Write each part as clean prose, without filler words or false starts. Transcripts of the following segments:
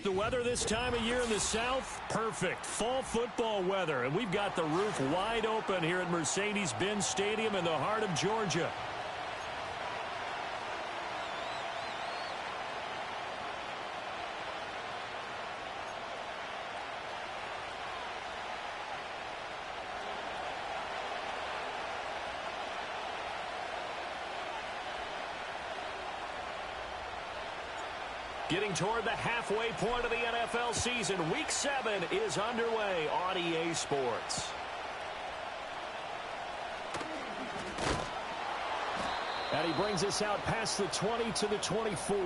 The weather this time of year in the South, perfect. Fall football weather. And we've got the roof wide open here at Mercedes-Benz Stadium in the heart of Georgia. Getting toward the halfway point of the NFL season. Week 7 is underway on EA Sports. And he brings us out past the 20 to the 24.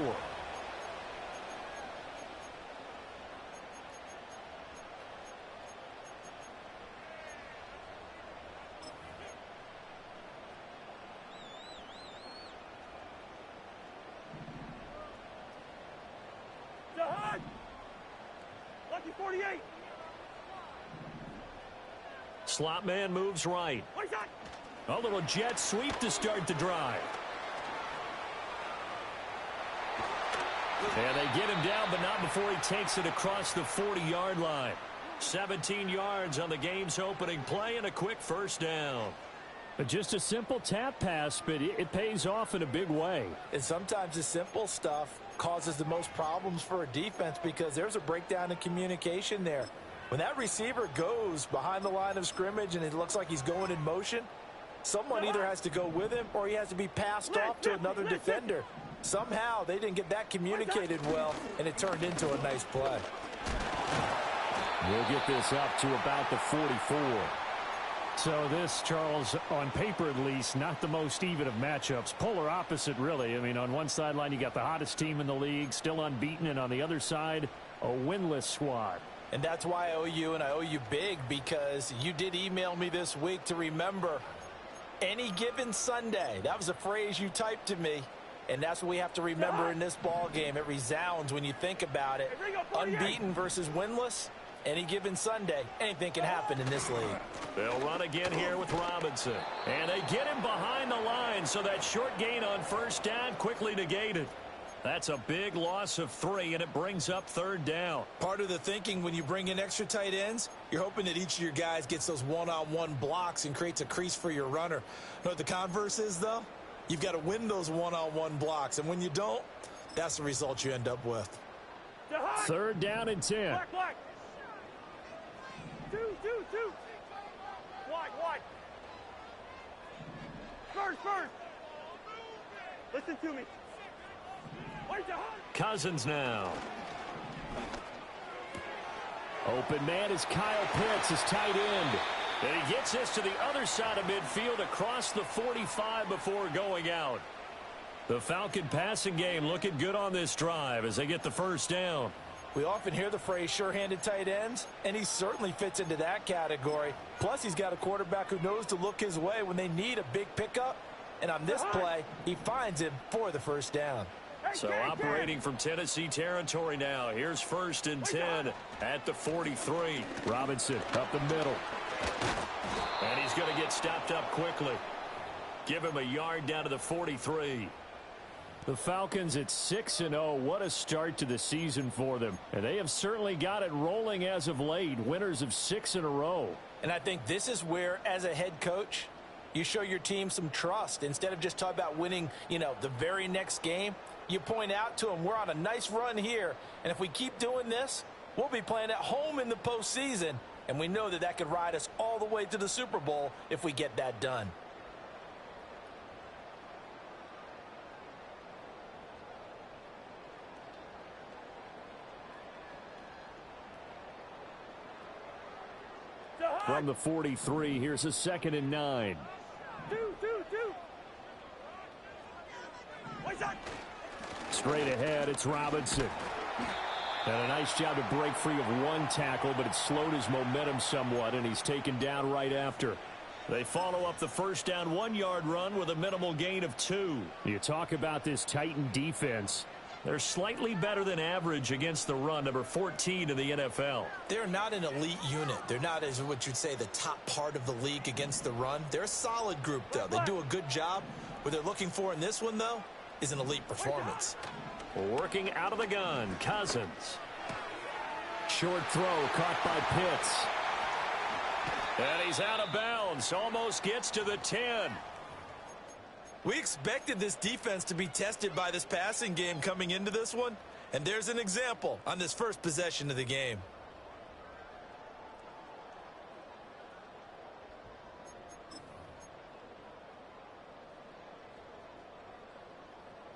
Slot man moves right. A little jet sweep to start the drive. And they get him down, but not before he takes it across the 40-yard line. 17 yards on the game's opening play and a quick first down. Just a simple tap pass, but it pays off in a big way. And sometimes the simple stuff causes the most problems for a defense because there's a breakdown in communication there. When that receiver goes behind the line of scrimmage and it looks like he's going in motion, someone either has to go with him or he has to be passed off to another defender. Somehow they didn't get that communicated well, and it turned into a nice play. We'll get this up to about the 44. So this, Charles, on paper at least, not the most even of matchups. Polar opposite, really. I mean, on one sideline, you got the hottest team in the league, still unbeaten, and on the other side, a winless squad. And that's why I owe you, and I owe you big, because you did email me this week to remember any given Sunday. That was a phrase you typed to me, and that's what we have to remember in this ball game. It resounds when you think about it. Unbeaten versus winless, any given Sunday, anything can happen in this league. They'll run again here with Robinson. And they get him behind the line, so that short gain on first down quickly negated. That's a big loss of 3, and it brings up third down. Part of the thinking when you bring in extra tight ends, you're hoping that each of your guys gets those one-on-one blocks and creates a crease for your runner. You know what the converse is, though? You've got to win those one-on-one blocks, and when you don't, that's the result you end up with. Third down and 10. Black. Two. Wide. First. Listen to me. Cousins now. Open man is Kyle Pitts, his tight end. And he gets this to the other side of midfield across the 45 before going out. The Falcon passing game looking good on this drive as they get the first down. We often hear the phrase sure-handed tight ends, and he certainly fits into that category. Plus, he's got a quarterback who knows to look his way when they need a big pickup. And on this play, he finds him for the first down. So operating from Tennessee territory now. Here's first and 10 at the 43. Robinson up the middle. And he's going to get stopped up quickly. Give him a yard down to the 43. The Falcons at 6-0. What a start to the season for them. And they have certainly got it rolling as of late. Winners of 6 in a row. And I think this is where, as a head coach, you show your team some trust. Instead of just talking about winning, the very next game, you point out to them, we're on a nice run here. And if we keep doing this, we'll be playing at home in the postseason. And we know that could ride us all the way to the Super Bowl if we get that done. From the 43, here's a 2nd and 9. Two. Straight ahead, it's Robinson. And a nice job to break free of one tackle, but it slowed his momentum somewhat, and he's taken down right after. They follow up the first down 1-yard run with a minimal gain of 2. You talk about this Titan defense. They're slightly better than average against the run, number 14 in the NFL. They're not an elite unit. They're not, as what you'd say, the top part of the league against the run. They're a solid group, though. They do a good job. What they're looking for in this one, though, is an elite performance. Working out of the gun, Cousins. short throw caught by Pitts. And he's out of bounds. Almost gets to the 10. We expected this defense to be tested by this passing game coming into this one. And there's an example on this first possession of the game.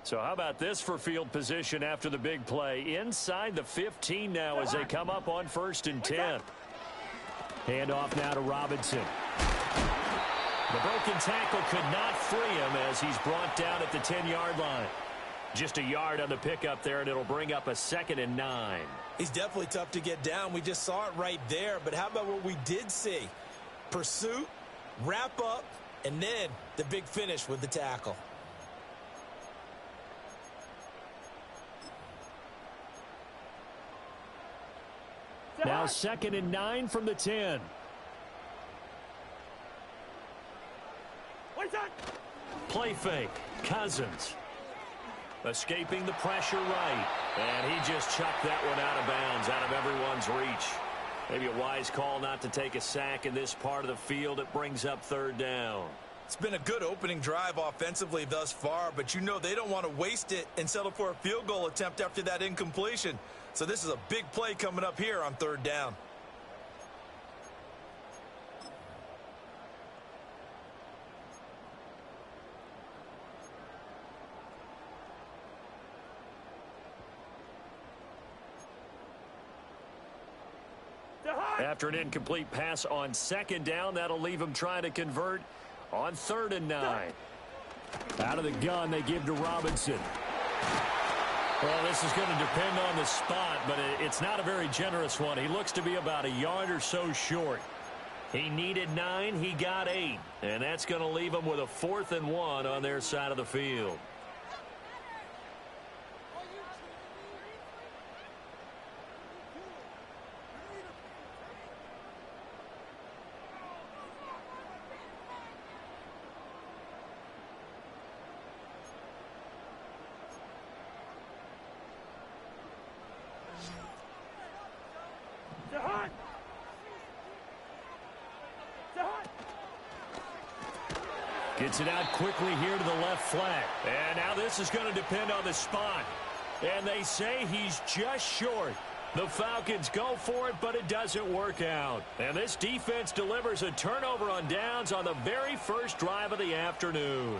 So how about this for field position after the big play? Inside the 15 now as they come up on 1st and 10. Handoff now to Robinson. The broken tackle could not free him as he's brought down at the 10-yard line. Just a yard on the pickup there, and it'll bring up a 2nd and 9. He's definitely tough to get down. We just saw it right there. But how about what we did see? Pursuit, wrap up, and then the big finish with the tackle. Now 2nd and 9 from the 10. Play fake. Cousins. Escaping the pressure right. And he just chucked that one out of bounds, out of everyone's reach. Maybe a wise call not to take a sack in this part of the field. It brings up 3rd down. It's been a good opening drive offensively thus far, but you know they don't want to waste it and settle for a field goal attempt after that incompletion. So this is a big play coming up here on 3rd down. After an incomplete pass on 2nd down, that'll leave him trying to convert on 3rd and 9. Out of the gun, they give to Robinson. Well, this is going to depend on the spot, but it's not a very generous one. He looks to be about a yard or so short. He needed 9, he got 8, and that's going to leave him with a 4th and 1 on their side of the field. Gets it out quickly here to the left flat. And now this is going to depend on the spot. And they say he's just short. The Falcons go for it, but it doesn't work out. And this defense delivers a turnover on downs on the very first drive of the afternoon.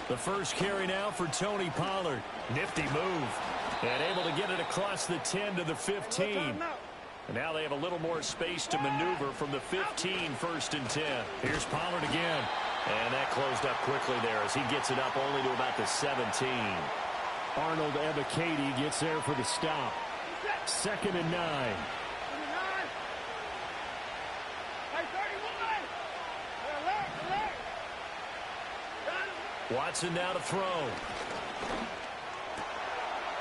The first carry now for Tony Pollard. Nifty move. And able to get it across the 10 to the 15. And now they have a little more space to maneuver from the 15, 1st and 10. Here's Pollard again. And that closed up quickly there as he gets it up only to about the 17. Arnold Ebiketie gets there for the stop. 2nd and 9. Watson now to throw.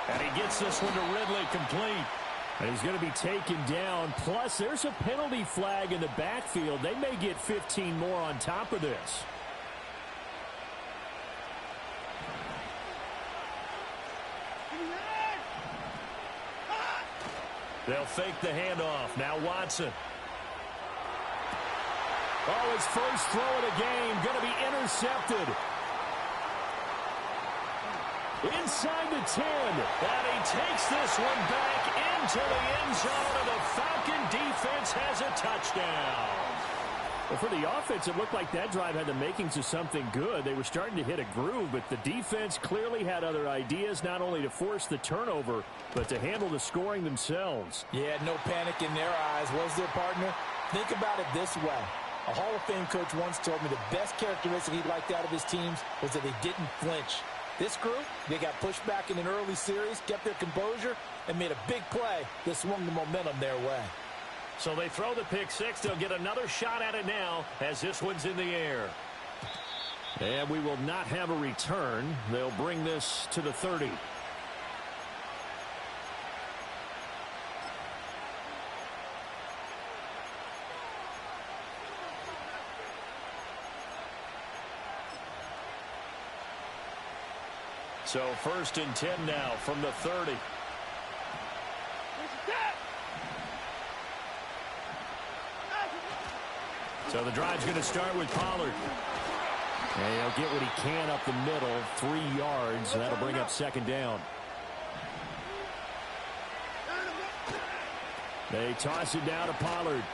And he gets this one to Ridley complete. And he's going to be taken down. Plus, there's a penalty flag in the backfield. They may get 15 more on top of this. They'll fake the handoff. Now Watson. Oh, his first throw of the game going to be intercepted. Inside the 10, and he takes this one back into the end zone, and the Falcon defense has a touchdown. Well, for the offense, it looked like that drive had the makings of something good. They were starting to hit a groove, but the defense clearly had other ideas, not only to force the turnover, but to handle the scoring themselves. Yeah, no panic in their eyes, was there, partner? Think about it this way. A Hall of Fame coach once told me the best characteristic he liked out of his teams was that they didn't flinch. This group, they got pushed back in an early series, kept their composure, and made a big play that swung the momentum their way. So they throw the pick six. They'll get another shot at it now as this one's in the air. And we will not have a return. They'll bring this to the 30. So 1st and 10 now from the 30. So the drive's going to start with Pollard. And he'll get what he can up the middle, 3 yards, and that'll bring up 2nd down. They toss it down to Pollard.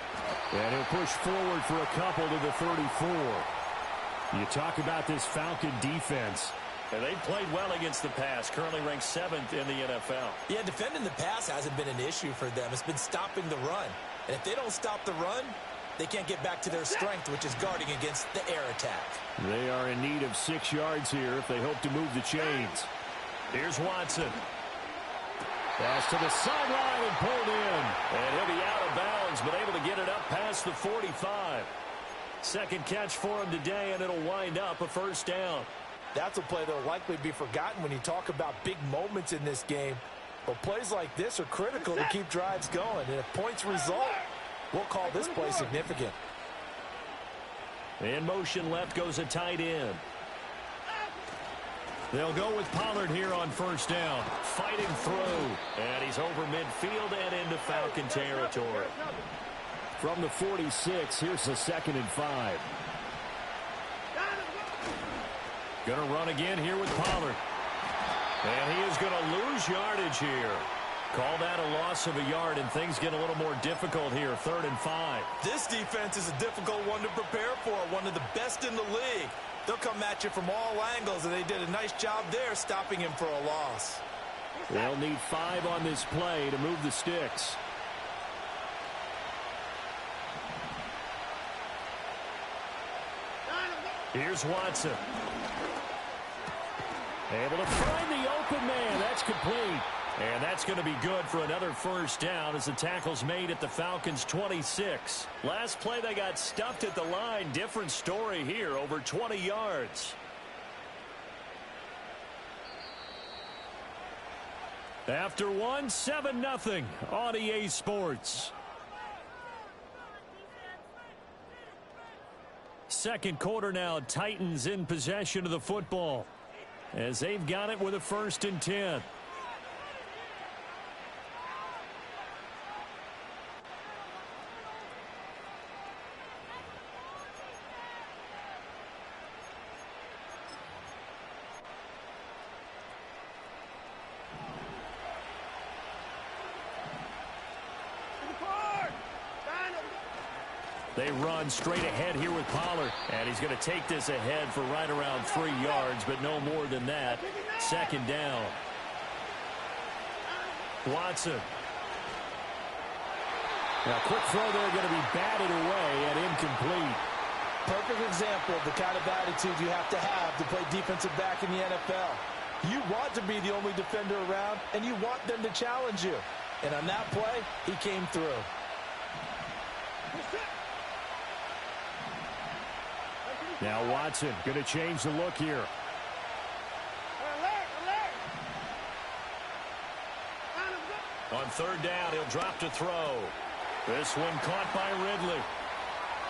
And he'll push forward for a couple to the 34. You talk about this Falcon defense. And they played well against the pass, currently ranked 7th in the NFL. Yeah, defending the pass hasn't been an issue for them. It's been stopping the run. And if they don't stop the run, they can't get back to their strength, which is guarding against the air attack. They are in need of 6 yards here if they hope to move the chains. Here's Watson. Pass to the sideline and pulled in. And he'll be out of bounds, but able to get it up past the 45. 2nd catch for him today, and it'll wind up a 1st down. That's a play that will likely be forgotten when you talk about big moments in this game. But plays like this are critical to keep drives going. And if points result, we'll call this play significant. In motion left goes a tight end. They'll go with Pollard here on 1st down. Fighting through. And he's over midfield and into Falcon territory. From the 46, here's the 2nd and 5. Going to run again here with Pollard. And he is going to lose yardage here. Call that a loss of a yard, and things get a little more difficult here. 3rd and 5. This defense is a difficult one to prepare for, one of the best in the league. They'll come at you from all angles, and they did a nice job there stopping him for a loss. They'll need 5 on this play to move the sticks. Here's Watson. Able to find the open man. That's complete. And that's going to be good for another 1st down as the tackle's made at the Falcons' 26. Last play they got stuffed at the line. Different story here, over 20 yards. After one, 7-0 on EA Sports. 2nd quarter now, Titans in possession of the football as they've got it with a 1st and 10. They run straight ahead here with Pollard. And he's going to take this ahead for right around 3 yards, but no more than that. 2nd down. Watson. Now, quick throw there, going to be batted away and incomplete. Perfect example of the kind of attitude you have to play defensive back in the NFL. You want to be the only defender around, and you want them to challenge you. And on that play, he came through. Now Watson going to change the look here. On 3rd down, he'll drop to throw. This one caught by Ridley.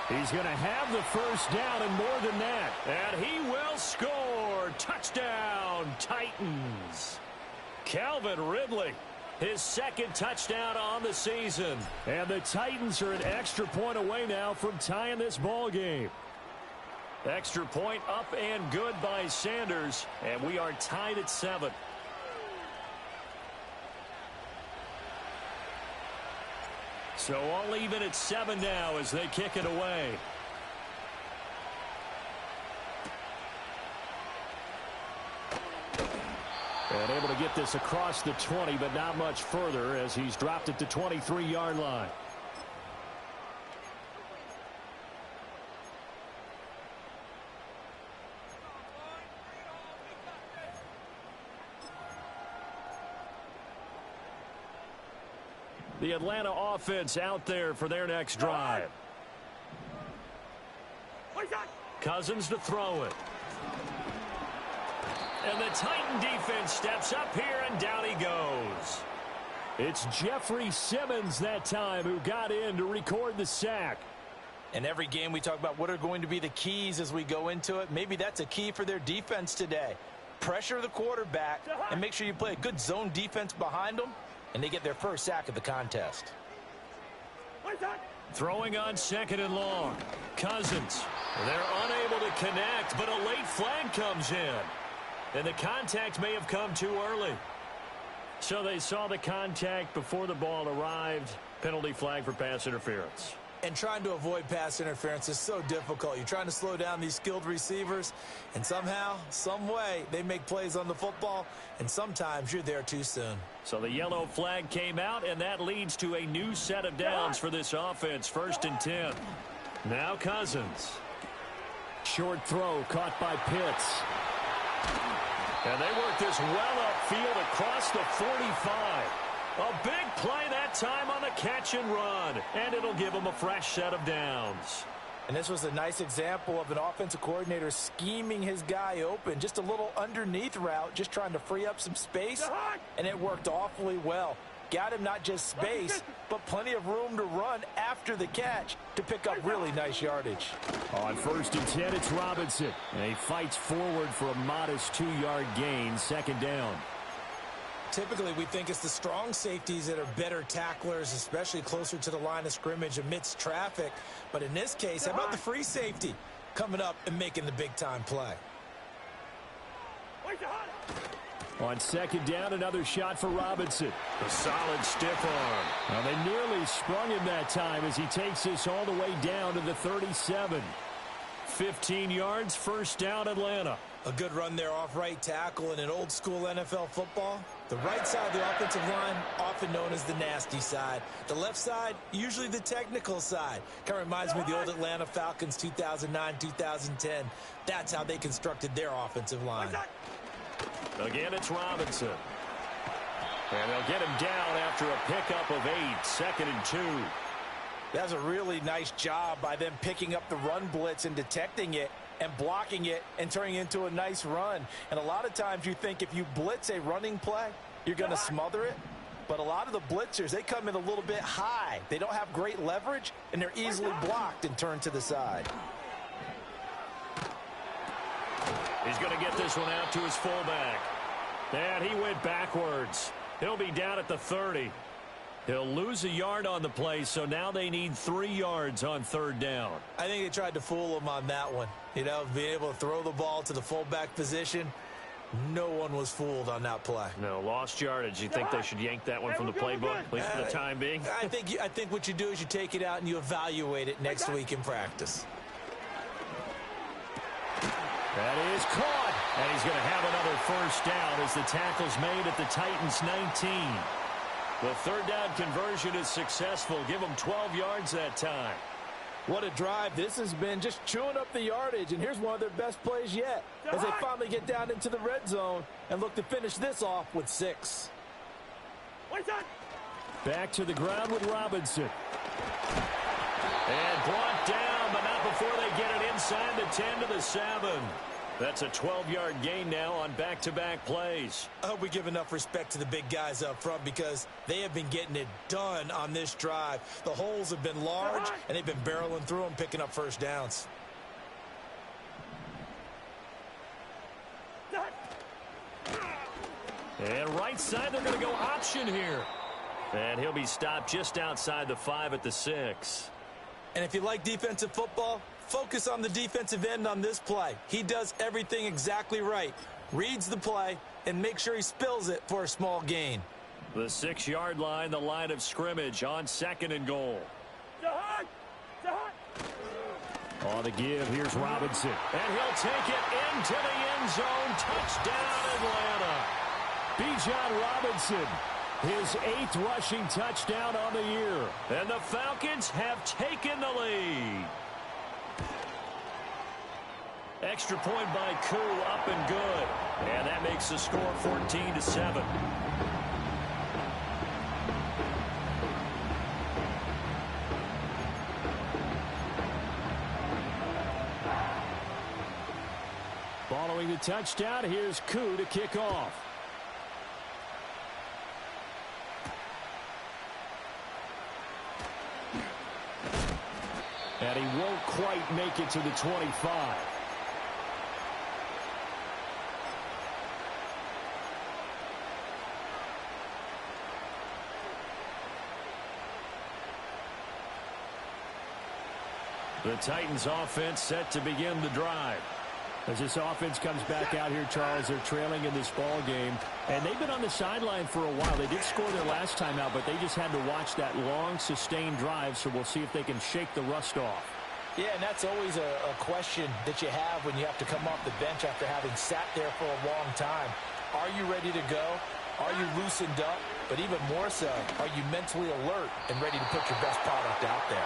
He's going to have the 1st down and more than that. And he will score. Touchdown, Titans. Calvin Ridley, his 2nd touchdown on the season. And the Titans are an extra point away now from tying this ball game. Extra point up and good by Sanders, and we are tied at 7. So all even at 7 now as they kick it away. And able to get this across the 20, but not much further as he's dropped it to 23-yard line. The Atlanta offense out there for their next drive. Cousins to throw it. And the Titan defense steps up here, and down he goes. It's Jeffrey Simmons that time who got in to record the sack. In every game we talk about what are going to be the keys as we go into it. Maybe that's a key for their defense today. pressure the quarterback and make sure you play a good zone defense behind them, and they get their first sack of the contest. Throwing on 2nd and long. Cousins. They're unable to connect, but a late flag comes in. And the contact may have come too early. So they saw the contact before the ball arrived. Penalty flag for pass interference. And trying to avoid pass interference is so difficult. You're trying to slow down these skilled receivers, and somehow, some way, they make plays on the football, and sometimes you're there too soon. So the yellow flag came out, and that leads to a new set of downs for this offense. 1st and 10. Now Cousins. Short throw caught by Pitts. And they work this well upfield across the 45. A big play that time on the catch and run. And it'll give them a fresh set of downs. And this was a nice example of an offensive coordinator scheming his guy open. Just a little underneath route, just trying to free up some space. And it worked awfully well. Got him not just space, but plenty of room to run after the catch to pick up really nice yardage. On 1st and 10, it's Robinson. And he fights forward for a modest 2-yard gain. 2nd down. Typically, we think it's the strong safeties that are better tacklers, especially closer to the line of scrimmage amidst traffic. But in this case, how about the free safety coming up and making the big-time play? On 2nd down, another shot for Robinson. A solid stiff arm. Now they nearly sprung him that time as he takes this all the way down to the 37. 15 yards, 1st down, Atlanta. A good run there off right tackle in an old-school NFL football. The right side of the offensive line, often known as the nasty side. The left side, usually the technical side. Kind of reminds me of the old Atlanta Falcons 2009-2010. That's how they constructed their offensive line. Again, it's Robinson. And they'll get him down after a pickup of 8. 2nd and 2. That's a really nice job by them picking up the run blitz and detecting it and blocking it and turning it into a nice run. And a lot of times you think if you blitz a running play, you're going to smother it. But a lot of the blitzers, they come in a little bit high. They don't have great leverage, and they're easily blocked and turned to the side. He's going to get this one out to his fullback. And he went backwards. He'll be down at the 30. He'll lose a yard on the play, so now they need 3 yards on 3rd down. I think they tried to fool him on that one. You know, being able to throw the ball to the fullback position. No one was fooled on that play. No, lost yardage. You think they should yank that one from the playbook, at least for the time being? I think what you do is you take it out and you evaluate it next week in practice. That is caught. And he's going to have another 1st down as the tackle's made at the Titans' 19. The 3rd down conversion is successful. Give them 12 yards that time. What a drive this has been, just chewing up the yardage. And here's one of their best plays yet as they finally get down into the red zone and look to finish this off with 6. Back to the ground with Robinson. And brought down, but not before they get it inside the 10 to the 7. That's a 12-yard gain now on back-to-back plays. I hope we give enough respect to the big guys up front because they have been getting it done on this drive. The holes have been large, and they've been barreling through them, picking up 1st downs. And right side, they're going to go option here. And he'll be stopped just outside the 5 at the 6. And if you like defensive football, focus on the defensive end on this play. He does everything exactly right. Reads the play and makes sure he spills it for a small gain. The 6-yard line, the line of scrimmage on 2nd and goal. On the give, here's Robinson. And he'll take it into the end zone. Touchdown, Atlanta. Bijan Robinson, his 8th rushing touchdown on the year. And the Falcons have taken the lead. Extra point by Koo, up and good. And that makes the score 14-7. Following the touchdown, here's Koo to kick off. And he won't quite make it to the 25. The Titans offense set to begin the drive. As this offense comes back out here, Charles, they're trailing in this ball game. And they've been on the sideline for a while. They did score their last time out, but they just had to watch that long, sustained drive, so we'll see if they can shake the rust off. Yeah, and that's always a question that you have when you have to come off the bench after having sat there for a long time. Are you ready to go? Are you loosened up? But even more so, are you mentally alert and ready to put your best product out there?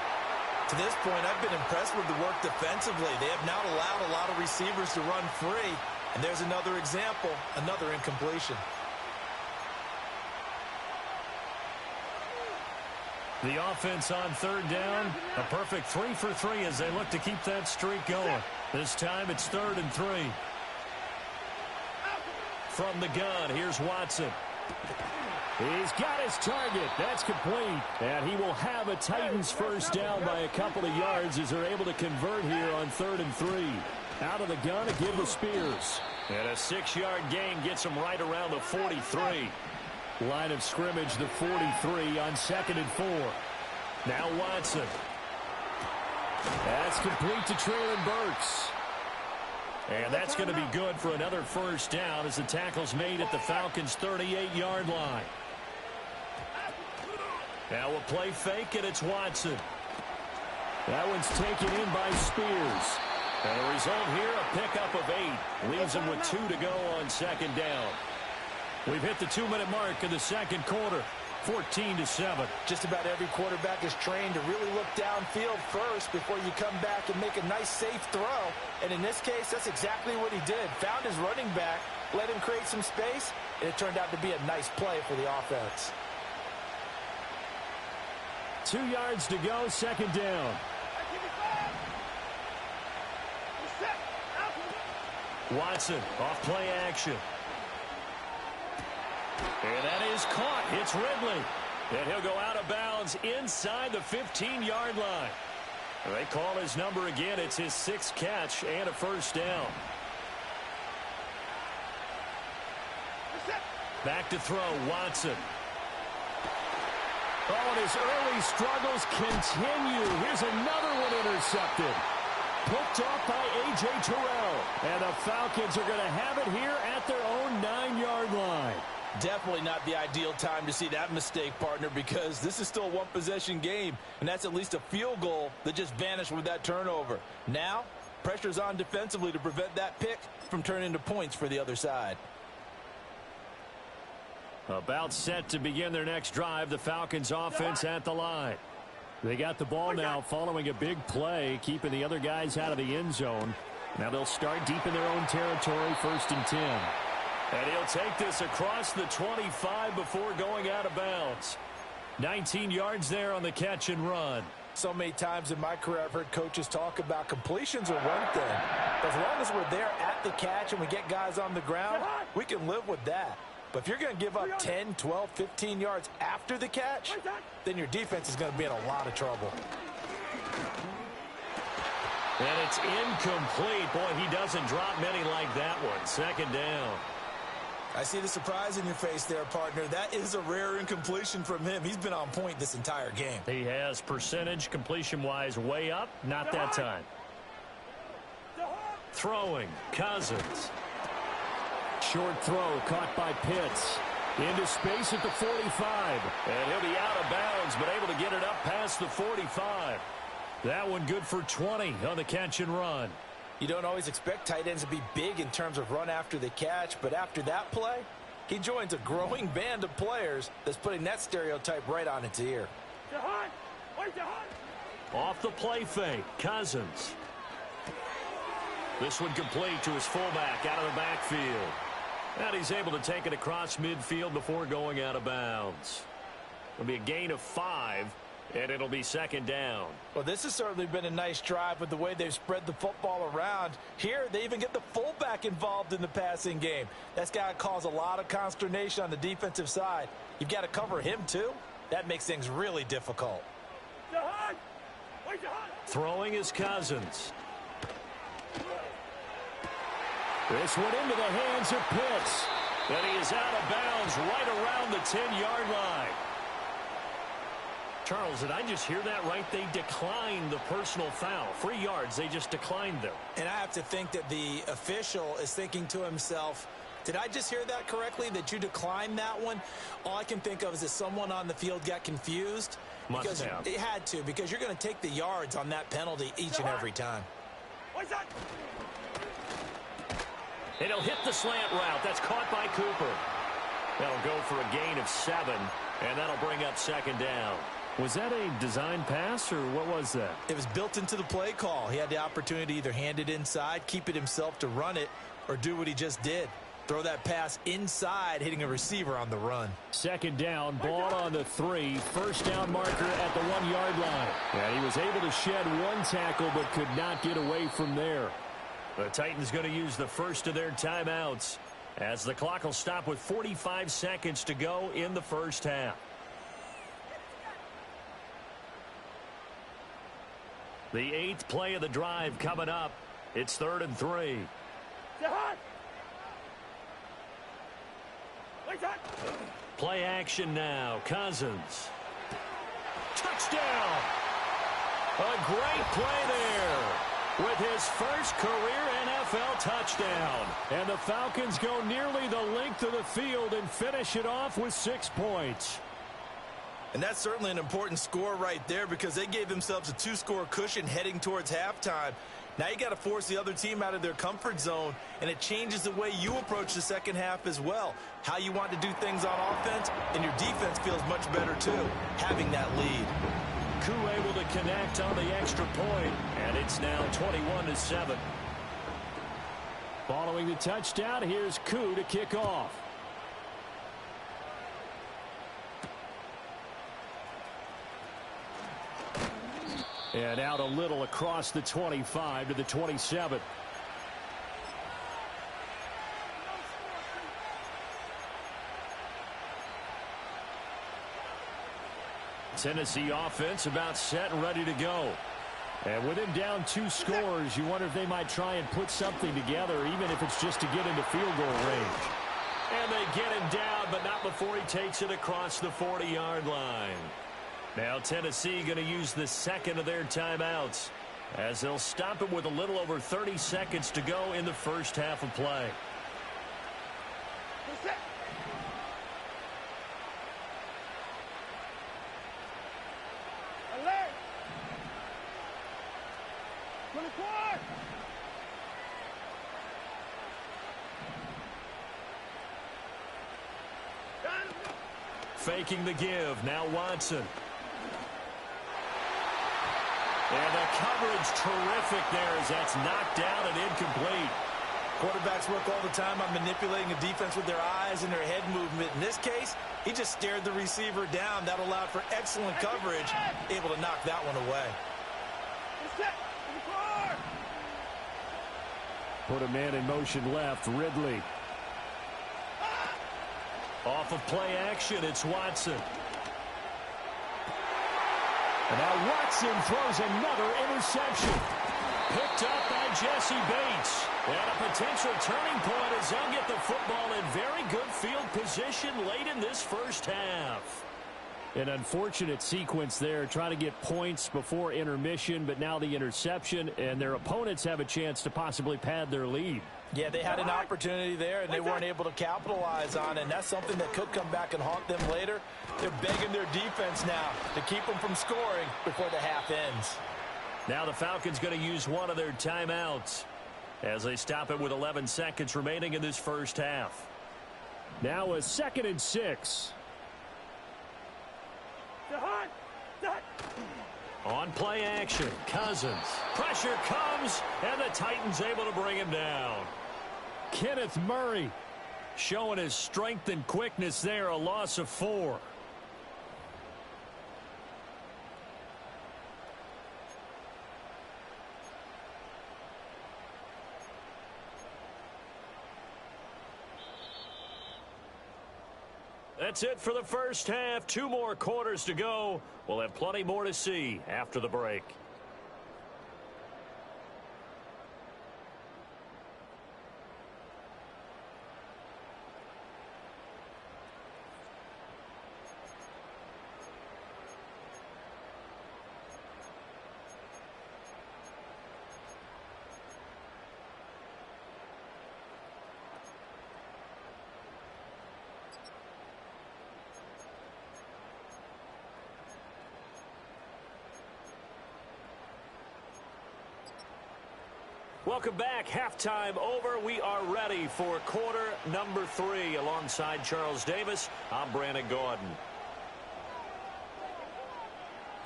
To this point, I've been impressed with the work defensively. They have not allowed a lot of receivers to run free. And there's another example, another incompletion. The offense on third down, a perfect 3 for 3 as they look to keep that streak going. This time it's 3rd and 3. From the gun, here's Watson. He's got his target. That's complete. And he will have a Titans first down by a couple of yards as they're able to convert here on 3rd and 3. Out of the gun again to Spears. And a 6-yard gain gets him right around the 43. Line of scrimmage, the 43 on 2nd and 4. Now Watson. That's complete to Traylon Burks. And that's going to be good for another first down as the tackle's made at the Falcons' 38-yard line. Now a play fake, and it's Watson. That one's taken in by Spears. And the result here, a pickup of 8. Leaves him with 2 to go on 2nd down. We've hit the 2-minute mark in the second quarter. 14-7. Just about every quarterback is trained to really look downfield first before you come back and make a nice, safe throw. And in this case, that's exactly what he did. Found his running back, let him create some space, and it turned out to be a nice play for the offense. 2 yards to go, 2nd down. Watson off play action. And that is caught. It's Ridley. And he'll go out of bounds inside the 15-yard line. They call his number again. It's his 6th catch and a first down. Back to throw, Watson. Oh, and his early struggles continue. Here's another one intercepted. Picked off by A.J. Terrell. And the Falcons are going to have it here at their own 9-yard line. Definitely not the ideal time to see that mistake, partner, because this is still a one-possession game, and that's at least a field goal that just vanished with that turnover. Now, pressure's on defensively to prevent that pick from turning into points for the other side. About set to begin their next drive, the Falcons offense at the line. They got the ball now following a big play, keeping the other guys out of the end zone. Now they'll start deep in their own territory, 1st and 10. And he'll take this across the 25 before going out of bounds. 19 yards there on the catch and run. So many times in my career I've heard coaches talk about completions are one thing. But as long as we're there at the catch and we get guys on the ground, we can live with that. But if you're going to give up 10, 12, 15 yards after the catch, then your defense is going to be in a lot of trouble. And it's incomplete. Boy, he doesn't drop many like that one. 2nd down. I see the surprise in your face there, partner. That is a rare incompletion from him. He's been on point this entire game. He has percentage completion-wise way up. Not that time. Throwing, Cousins. Short throw caught by Pitts. Into space at the 45. And he'll be out of bounds, but able to get it up past the 45. That one good for 20 on the catch and run. You don't always expect tight ends to be big in terms of run after the catch, but after that play, he joins a growing band of players that's putting that stereotype right on its ear. Off the play fake, Cousins. This one complete to his fullback out of the backfield. And he's able to take it across midfield before going out of bounds. It'll be a gain of 5. And it'll be 2nd down. Well, this has certainly been a nice drive with the way they've spread the football around. Here, they even get the fullback involved in the passing game. That's got to cause a lot of consternation on the defensive side. You've got to cover him, too. That makes things really difficult. Throwing is Cousins. This one into the hands of Pitts. And he is out of bounds right around the 10-yard line. Charles, did I just hear that right? They declined the personal foul. 3 yards, they just declined them. And I have to think that the official is thinking to himself, did I just hear that correctly, that you declined that one? All I can think of is that someone on the field got confused. Must have. It had to, because you're going to take the yards on that penalty each and every time. And he'll hit the slant route. That's caught by Cooper. That'll go for a gain of 7, and that'll bring up 2nd down. Was that a design pass, or what was that? It was built into the play call. He had the opportunity to either hand it inside, keep it himself to run it, or do what he just did. Throw that pass inside, hitting a receiver on the run. 2nd down, ball on the 3. 1st down marker at the 1-yard line. And he was able to shed 1 tackle, but could not get away from there. The Titans going to use the first of their timeouts, as the clock will stop with 45 seconds to go in the first half. The 8th play of the drive coming up. It's 3rd and 3. Play action now. Cousins. Touchdown! A great play there with his first career NFL touchdown. And the Falcons go nearly the length of the field and finish it off with 6 points. And that's certainly an important score right there, because they gave themselves a 2-score cushion heading towards halftime. Now you got to force the other team out of their comfort zone, and it changes the way you approach the second half as well. How you want to do things on offense, and your defense feels much better too, having that lead. Koo able to connect on the extra point, and it's now 21-7. Following the touchdown, here's Koo to kick off. And out a little across the 25 to the 27. Tennessee offense about set and ready to go. And with him down 2 scores, you wonder if they might try and put something together, even if it's just to get into field goal range. And they get him down, but not before he takes it across the 40-yard line. Now Tennessee going to use the 2nd of their timeouts, as they'll stop it with a little over 30 seconds to go in the first half of play. Faking the give. Now Watson. And the coverage terrific there as that's knocked down and incomplete. Quarterbacks work all the time on manipulating a defense with their eyes and their head movement. In this case, he just stared the receiver down. That allowed for excellent coverage, able to knock that one away. Put a man in motion left, Ridley. Off of play action, it's Watson. And now Watson throws another interception. Picked up by Jesse Bates. And a potential turning point as they'll get the football in very good field position late in this first half. An unfortunate sequence there, trying to get points before intermission, but now the interception, and their opponents have a chance to possibly pad their lead. Yeah, they had an opportunity there, and they weren't able to capitalize on it, and that's something that could come back and haunt them later. They're begging their defense now to keep them from scoring before the half ends. Now the Falcons going to use one of their timeouts as they stop it with 11 seconds remaining in this first half. Now a 2nd and 6. On play action, Cousins. Pressure comes, and the Titans able to bring him down. Kenneth Murray showing his strength and quickness there, a loss of 4. That's it for the first half. 2 more quarters to go. We'll have plenty more to see after the break. Welcome back. Halftime over. We are ready for quarter number 3. Alongside Charles Davis, I'm Brandon Gaudin.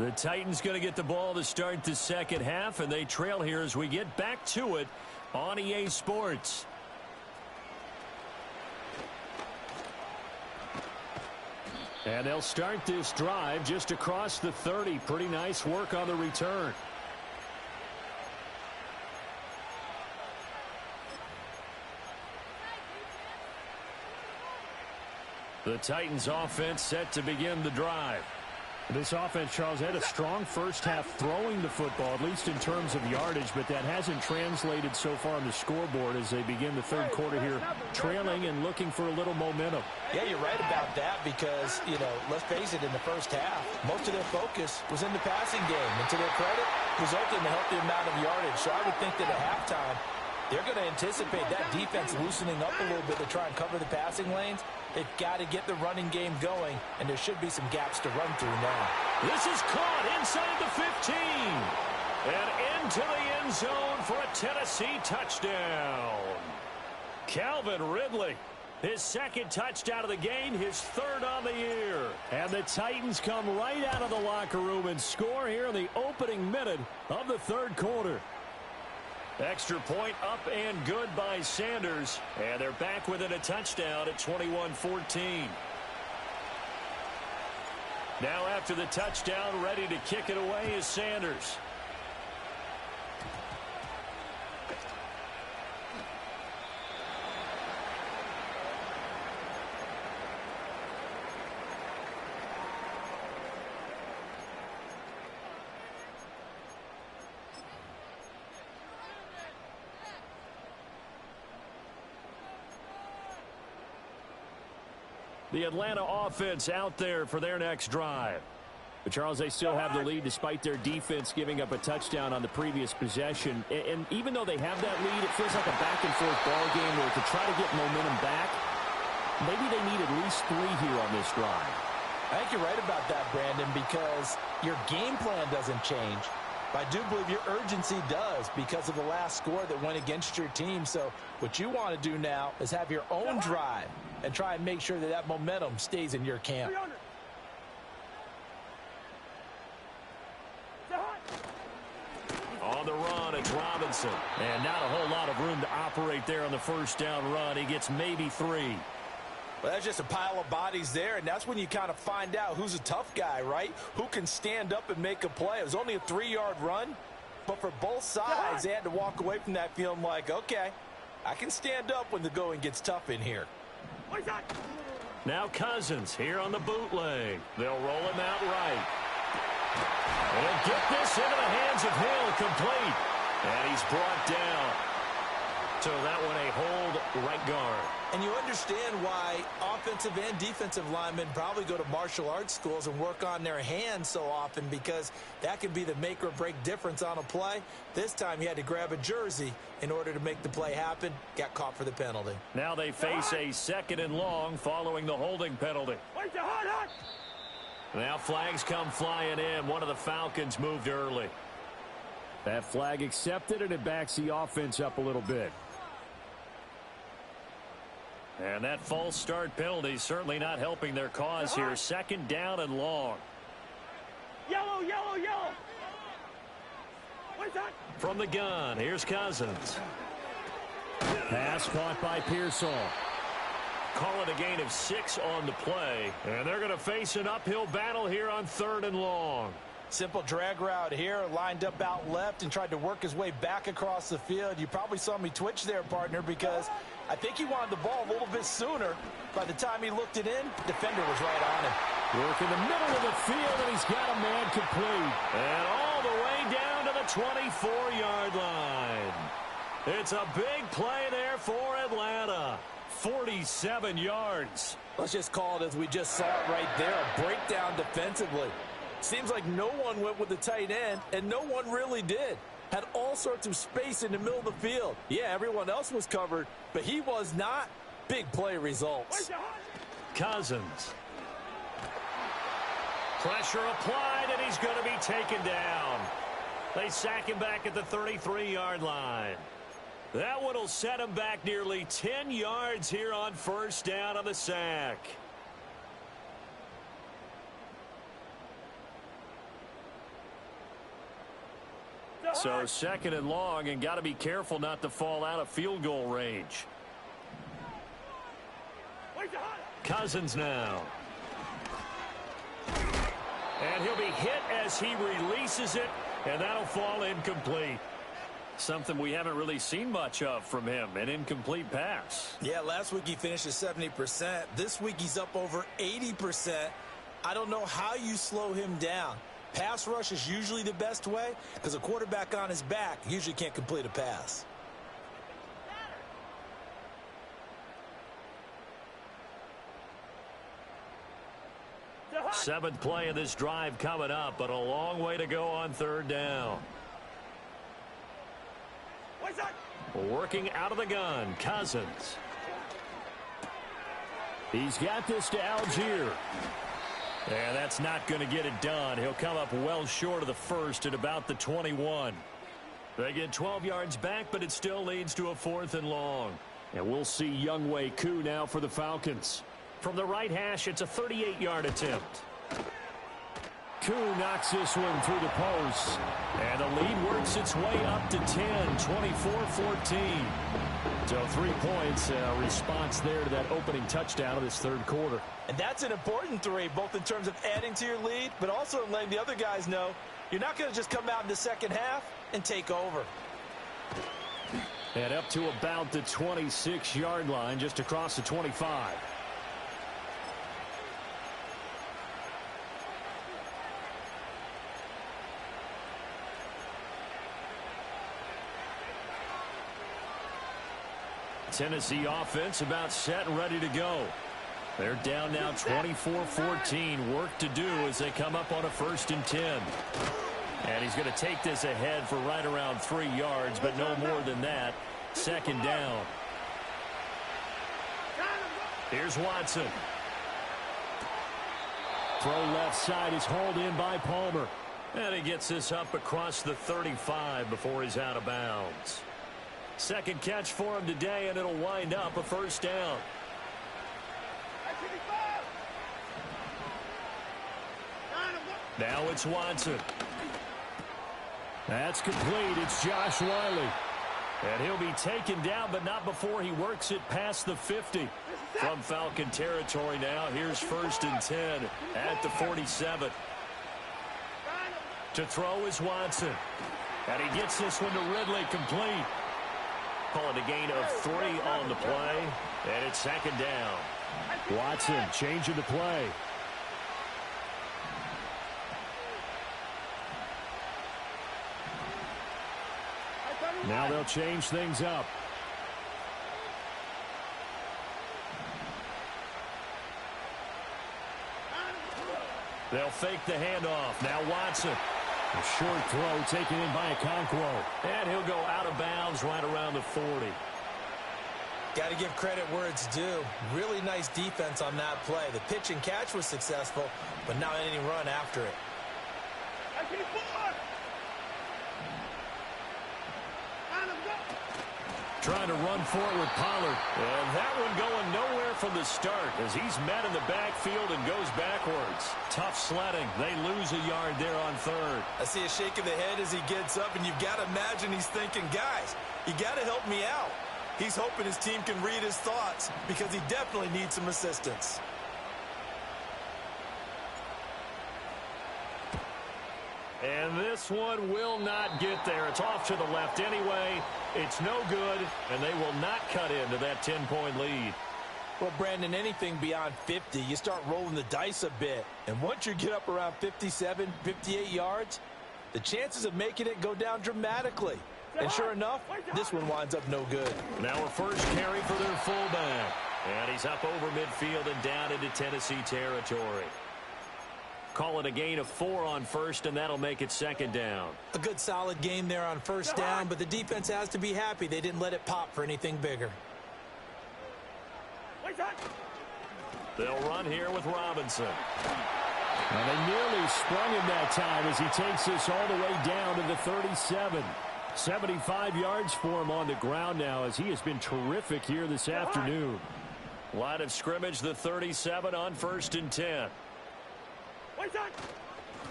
The Titans going to get the ball to start the second half, and they trail here as we get back to it on EA Sports. And they'll start this drive just across the 30. Pretty nice work on the return. The Titans offense set to begin the drive. This offense, Charles, had a strong first half throwing the football, at least in terms of yardage, but that hasn't translated so far on the scoreboard as they begin the third quarter here, trailing and looking for a little momentum. Yeah, you're right about that because, let's face it, in the first half, most of their focus was in the passing game. And to their credit, resulted in a healthy amount of yardage. So I would think that at halftime, they're going to anticipate that defense loosening up a little bit to try and cover the passing lanes. They've got to get the running game going, and there should be some gaps to run through now. This is caught inside the 15. And into the end zone for a Tennessee touchdown. Calvin Ridley, his second touchdown of the game, his third on the year. And the Titans come right out of the locker room and score here in the opening minute of the third quarter. Extra point up and good by Sanders. And they're back within a touchdown at 21-14. Now after the touchdown, ready to kick it away is Sanders. The Atlanta offense out there for their next drive. But, Charles, they still have the lead despite their defense giving up a touchdown on the previous possession. And even though they have that lead, it feels like a back-and-forth ball game where to try to get momentum back, maybe they need at least 3 here on this drive. I think you're right about that, Brandon, because your game plan doesn't change. But I do believe your urgency does because of the last score that went against your team. So what you want to do now is have your own drive and try and make sure that that momentum stays in your camp. On the run, it's Robinson. And not a whole lot of room to operate there on the first down run. He gets maybe 3. Well, that's just a pile of bodies there, and that's when you kind of find out who's a tough guy, right? Who can stand up and make a play. It was only a 3-yard run, but for both sides, they had to walk away from that feeling like, okay, I can stand up when the going gets tough in here. Now Cousins here on the bootleg. They'll roll him out right. And he'll get this into the hands of Hill, complete. And he's brought down. So that one a hold right guard. And you understand why offensive and defensive linemen probably go to martial arts schools and work on their hands so often, because that can be the make or break difference on a play. This time he had to grab a jersey in order to make the play happen. Got caught for the penalty. Now they face a 2nd and long following the holding penalty. Now flags come flying in. One of the Falcons moved early. That flag accepted, and it backs the offense up a little bit. And that false start penalty certainly not helping their cause here. 2nd down and long. Yellow, yellow, yellow. From the gun, here's Cousins. Pass caught by Pearsall. Call it a gain of 6 on the play. And they're going to face an uphill battle here on 3rd and long. Simple drag route here, lined up out left and tried to work his way back across the field. You probably saw me twitch there, partner, because I think he wanted the ball a little bit sooner. By the time he looked it in, defender was right on him. Work in the middle of the field, and he's got a man complete. And all the way down to the 24-yard line. It's a big play there for Atlanta. 47 yards. Let's just call it as we just saw it right there, a breakdown defensively. Seems like no one went with the tight end, and no one really did. Had all sorts of space in the middle of the field. Yeah, everyone else was covered, but he was not. Big play results. Cousins. Pressure applied, and he's going to be taken down. They sack him back at the 33-yard line. That one will set him back nearly 10 yards here on first down on the sack. So second and long, and got to be careful not to fall out of field goal range. Cousins now. And he'll be hit as he releases it, and that'll fall incomplete. Something we haven't really seen much of from him, an incomplete pass. Yeah, last week he finished at 70%. This week he's up over 80%. I don't know how you slow him down. Pass rush is usually the best way because a quarterback on his back usually can't complete a pass. Seventh play of this drive coming up, but a long way to go on third down. Working out of the gun, Cousins. He's got this to Algier. And that's not going to get it done. He'll come up well short of the first at about the 21. They get 12 yards back, but it still leads to a 4th and long. And we'll see Younghoe Koo now for the Falcons. From the right hash, it's a 38-yard attempt. Koo knocks this one through the post. And the lead works its way up to 10, 24-14. So 3 points, response there to that opening touchdown of this third quarter. And that's an important 3, both in terms of adding to your lead, but also in letting the other guys know you're not going to just come out in the second half and take over. And up to about the 26-yard line, just across the 25. Tennessee offense about set and ready to go. They're down now 24-14. Work to do as they come up on a 1st and 10. And he's going to take this ahead for right around 3 yards, but no more than that. Second down. Here's Watson. Throw left side is hauled in by Palmer. And he gets this up across the 35 before he's out of bounds. Second catch for him today, and it'll wind up a 1st down. Now it's Watson. That's complete. It's Josh Wiley. And he'll be taken down, but not before he works it past the 50. From Falcon territory now, here's 1st and 10 at the 47. To throw is Watson. And he gets this one to Ridley, complete. Call it a gain of 3 on the play, and it's 2nd down. Watson changing the play. Now they'll change things up. They'll fake the handoff. Now Watson. A short throw taken in by Okonkwo. And he'll go out of bounds right around the 40. Got to give credit where it's due. Really nice defense on that play. The pitch and catch was successful, but not any run after it. Trying to run for it with Pollard. And that one going nowhere from the start as he's met in the backfield and goes backwards. Tough sledding. They lose a yard there on 3rd. I see a shake of the head as he gets up, and you've got to imagine he's thinking, guys, you got to help me out. He's hoping his team can read his thoughts because he definitely needs some assistance. And this one will not get there. It's off to the left anyway. It's no good, and they will not cut into that 10-point lead. Well, Brandon, anything beyond 50, you start rolling the dice a bit. And once you get up around 57, 58 yards, the chances of making it go down dramatically. And sure enough, this one winds up no good. Now a first carry for their fullback. And he's up over midfield and down into Tennessee territory. Call it a gain of 4 on 1st, and that'll make it 2nd down. A good solid game there on 1st down, but the defense has to be happy they didn't let it pop for anything bigger. They'll run here with Robinson. And they nearly sprung him that time as he takes this all the way down to the 37. 75 yards for him on the ground now, as he has been terrific here this afternoon. Line of scrimmage, the 37 on 1st and 10.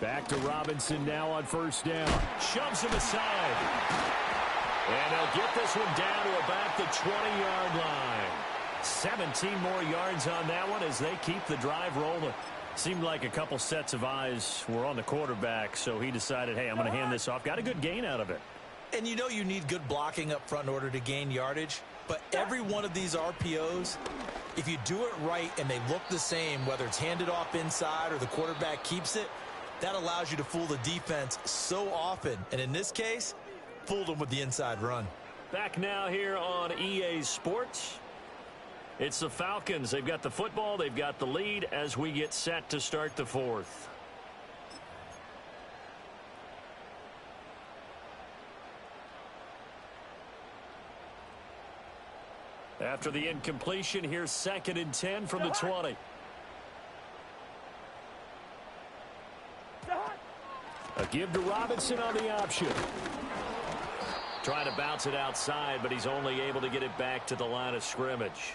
Back to Robinson now on 1st down. Shoves him aside. And they'll get this one down to about the 20-yard line. 17 more yards on that one as they keep the drive rolling. Seemed like a couple sets of eyes were on the quarterback, so he decided, hey, I'm going to hand this off. Got a good gain out of it. And you know you need good blocking up front in order to gain yardage. But every one of these RPOs, if you do it right and they look the same, whether it's handed off inside or the quarterback keeps it, that allows you to fool the defense so often. And in this case, fooled them with the inside run. Back now here on EA Sports. It's the Falcons. They've got the football. They've got the lead as we get set to start the 4th. After the incompletion, here's 2nd and 10 from the 20. A give to Robinson on the option. Trying to bounce it outside, but he's only able to get it back to the line of scrimmage.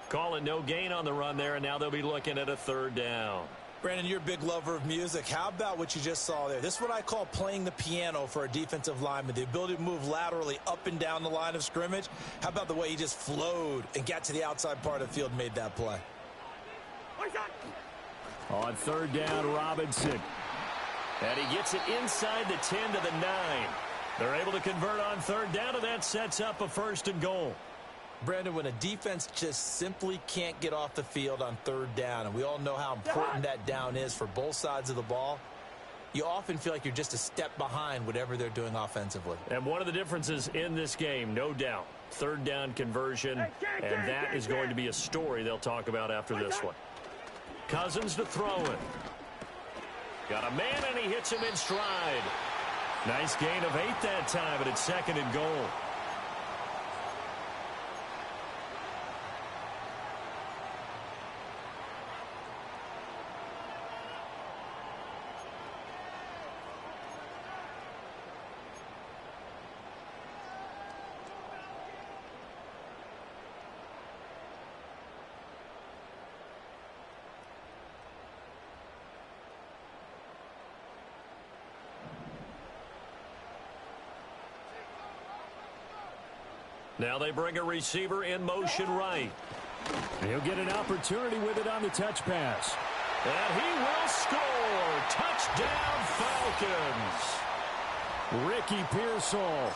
Calling no gain on the run there, and now they'll be looking at a 3rd down. Brandon, you're a big lover of music. How about what you just saw there? This is what I call playing the piano for a defensive lineman. The ability to move laterally up and down the line of scrimmage. How about the way he just flowed and got to the outside part of the field and made that play? On 3rd down, Robinson. And he gets it inside the 10 to the 9. They're able to convert on 3rd down, and that sets up a 1st and goal. Brandon, when a defense just simply can't get off the field on 3rd down, and we all know how important that down is for both sides of the ball, you often feel like you're just a step behind whatever they're doing offensively. And one of the differences in this game, no doubt, 3rd down conversion, and that is going to be a story they'll talk about after this one. Cousins to throw it. Got a man, and he hits him in stride. Nice gain of 8 that time, but it's 2nd and goal. Now they bring a receiver in motion right. He'll get an opportunity with it on the touch pass. And he will score. Touchdown, Falcons. Ricky Pearsall.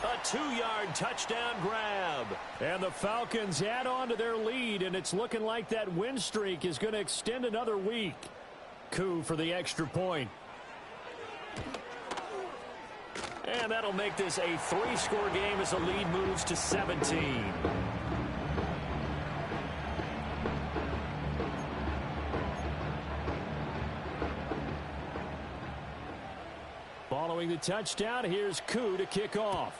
A 2-yard touchdown grab. And the Falcons add on to their lead, and it's looking like that win streak is going to extend another week. Coup for the extra point. And that'll make this a 3-score game as the lead moves to 17. Following the touchdown, here's Coup to kick off.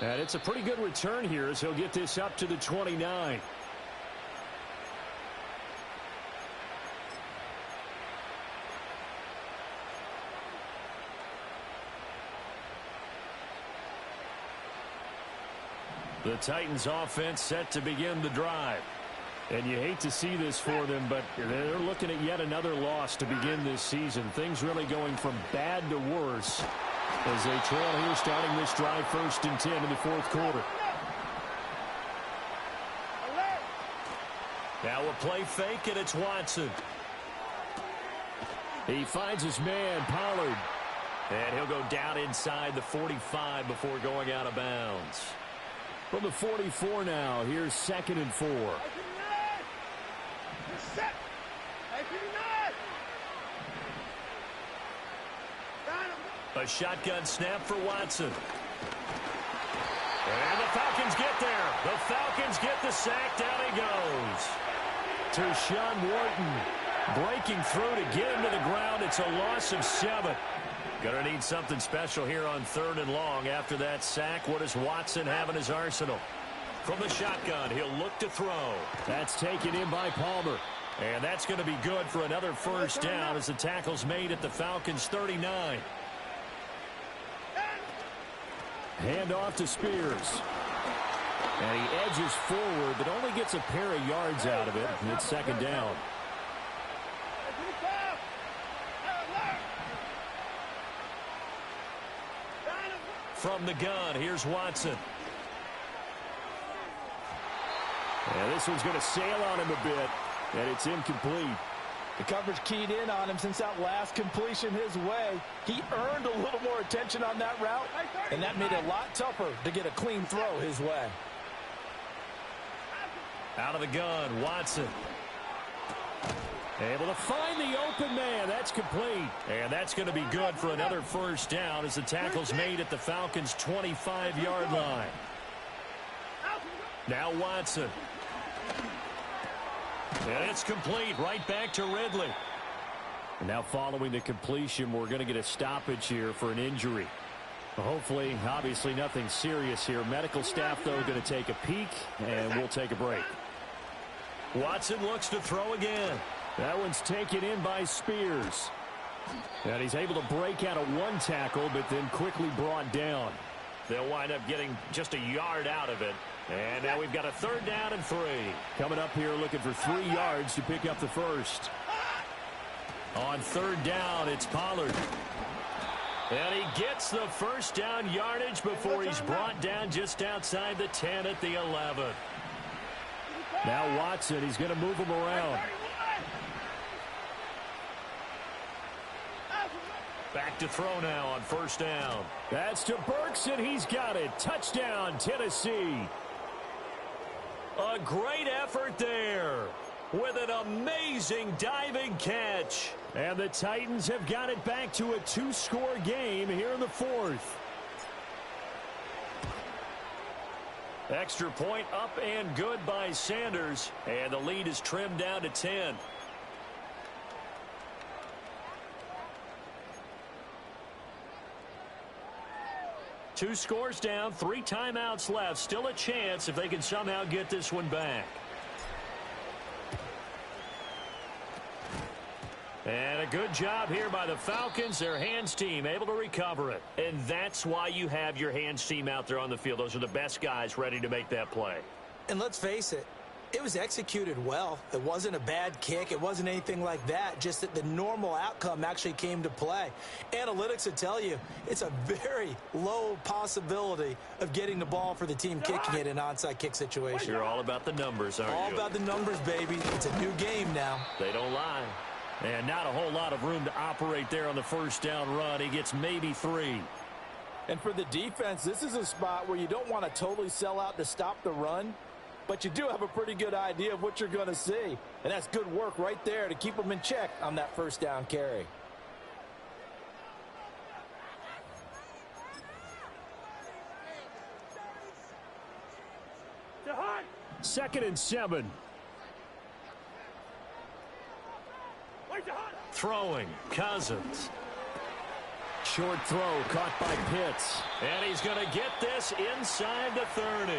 And it's a pretty good return here as he'll get this up to the 29. The Titans offense set to begin the drive. And you hate to see this for them, but they're looking at yet another loss to begin this season. Things really going from bad to worse as they trail here starting this drive 1st and 10 in the 4th quarter. Now a play fake, and it's Watson. He finds his man, Pollard. And he'll go down inside the 45 before going out of bounds. From the 44 now, here's 2nd and 4. A shotgun snap for Watson. And the Falcons get there. The Falcons get the sack. Down he goes. Tershawn Wharton breaking through to get him to the ground. It's a loss of 7. Gonna need something special here on 3rd and long. After that sack, what does Watson have in his arsenal? From the shotgun, he'll look to throw. That's taken in by Palmer. And that's going to be good for another first down as the tackle's made at the Falcons' 39. Hand off to Spears. And he edges forward, but only gets a pair of yards out of it. And it's second down. From the gun, here's Watson. And this one's going to sail on him a bit, and it's incomplete. The coverage keyed in on him since that last completion his way. He earned a little more attention on that route, and that made it a lot tougher to get a clean throw his way. Out of the gun, Watson. Able to find the open man. That's complete. And that's going to be good for another first down as the tackle's made at the Falcons' 25-yard line. Now Watson. And it's complete right back to Ridley. And now following the completion, we're going to get a stoppage here for an injury. Hopefully, obviously nothing serious here. Medical staff, though, going to take a peek, and we'll take a break. Watson looks to throw again. That one's taken in by Spears. And he's able to break out of one tackle, but then quickly brought down. They'll wind up getting just a yard out of it. And now we've got a third down and 3. Coming up here looking for 3 yards to pick up the first. On third down, it's Pollard. And he gets the first down yardage before he's brought down just outside the 10 at the 11. Now Watson, he's going to move him around. Back to throw now on first down. That's to Burks, and he's got it. Touchdown, Tennessee. A great effort there with an amazing diving catch. And the Titans have got it back to a 2-score game here in the 4th. Extra point up and good by Sanders. And the lead is trimmed down to 10. Two scores down, 3 timeouts left. Still a chance if they can somehow get this one back. And a good job here by the Falcons. Their hands team able to recover it. And that's why you have your hands team out there on the field. Those are the best guys ready to make that play. And let's face it, it was executed well. It wasn't a bad kick. It wasn't anything like that. Just that the normal outcome actually came to play. Analytics will tell you it's a very low possibility of getting the ball for the team kicking it in an onside kick situation. You're all about the numbers, aren't you? All about the numbers, baby. It's a new game now. They don't lie. And not a whole lot of room to operate there on the first down run. He gets maybe 3. And for the defense, this is a spot where you don't want to totally sell out to stop the run, but you do have a pretty good idea of what you're going to see. And that's good work right there to keep them in check on that first down carry. Second and 7. Throwing, Cousins. Short throw caught by Pitts. And he's going to get this inside the 30.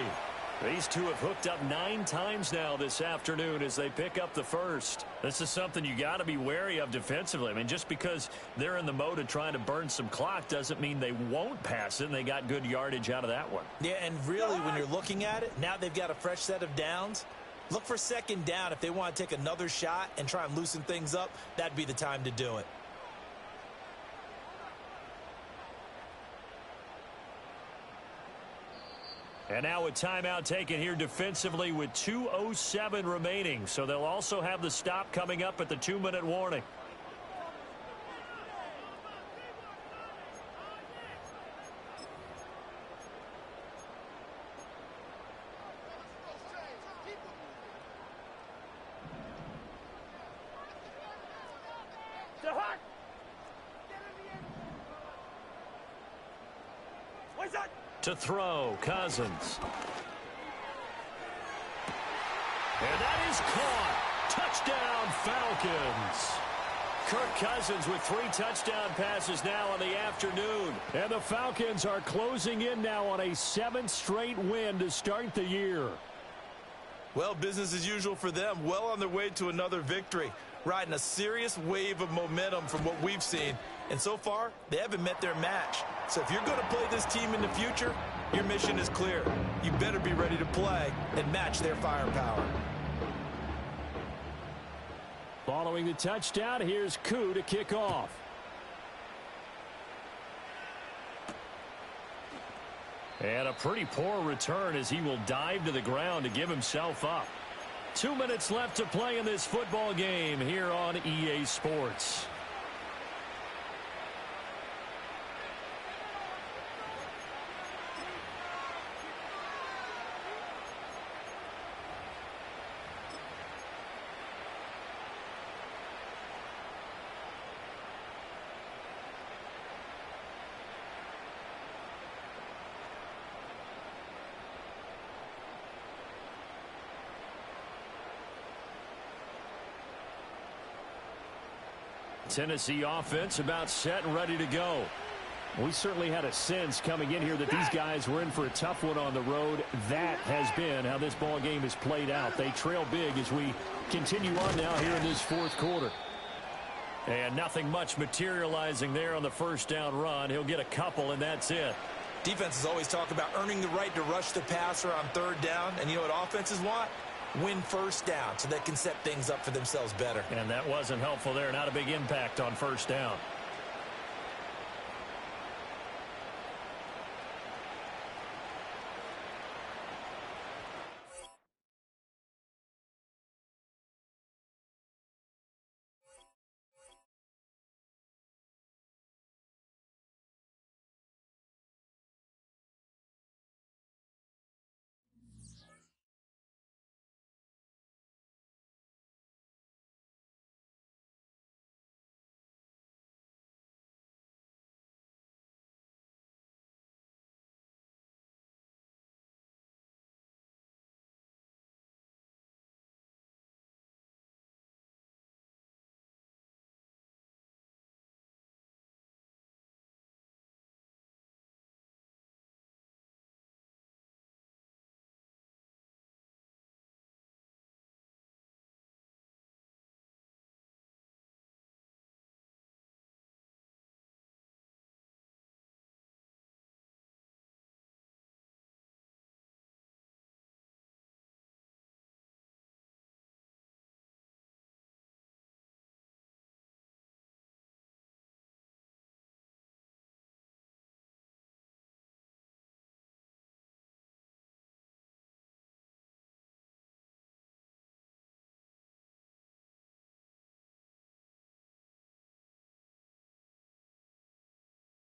These two have hooked up 9 times now this afternoon as they pick up the first. This is something you got to be wary of defensively. I mean, just because they're in the mode of trying to burn some clock doesn't mean they won't pass it, and they got good yardage out of that one. Yeah, and really, when you're looking at it, now they've got a fresh set of downs. Look for second down. If they want to take another shot and try and loosen things up, that'd be the time to do it. And now a timeout taken here defensively with 2:07 remaining. So they'll also have the stop coming up at the 2-minute warning. To throw, Cousins. And that is caught. Touchdown, Falcons. Kirk Cousins with 3 touchdown passes now on the afternoon. And the Falcons are closing in now on a 7th straight win to start the year. Well, business as usual for them. Well on their way to another victory. Riding a serious wave of momentum from what we've seen. And so far, they haven't met their match. So if you're going to play this team in the future, your mission is clear. You better be ready to play and match their firepower. Following the touchdown, here's Koo to kick off. And a pretty poor return as he will dive to the ground to give himself up. 2 minutes left to play in this football game here on EA Sports. Tennessee offense about set and ready to go. We certainly had a sense coming in here that these guys were in for a tough one on the road. That has been how this ball game has played out. They trail big as we continue on now here in this fourth quarter. And nothing much materializing there on the first down run. He'll get a couple, and that's it. Defenses always talk about earning the right to rush the passer on third down. And you know what offenses want? Win first down so they can set things up for themselves better. And that wasn't helpful there. Not a big impact on first down.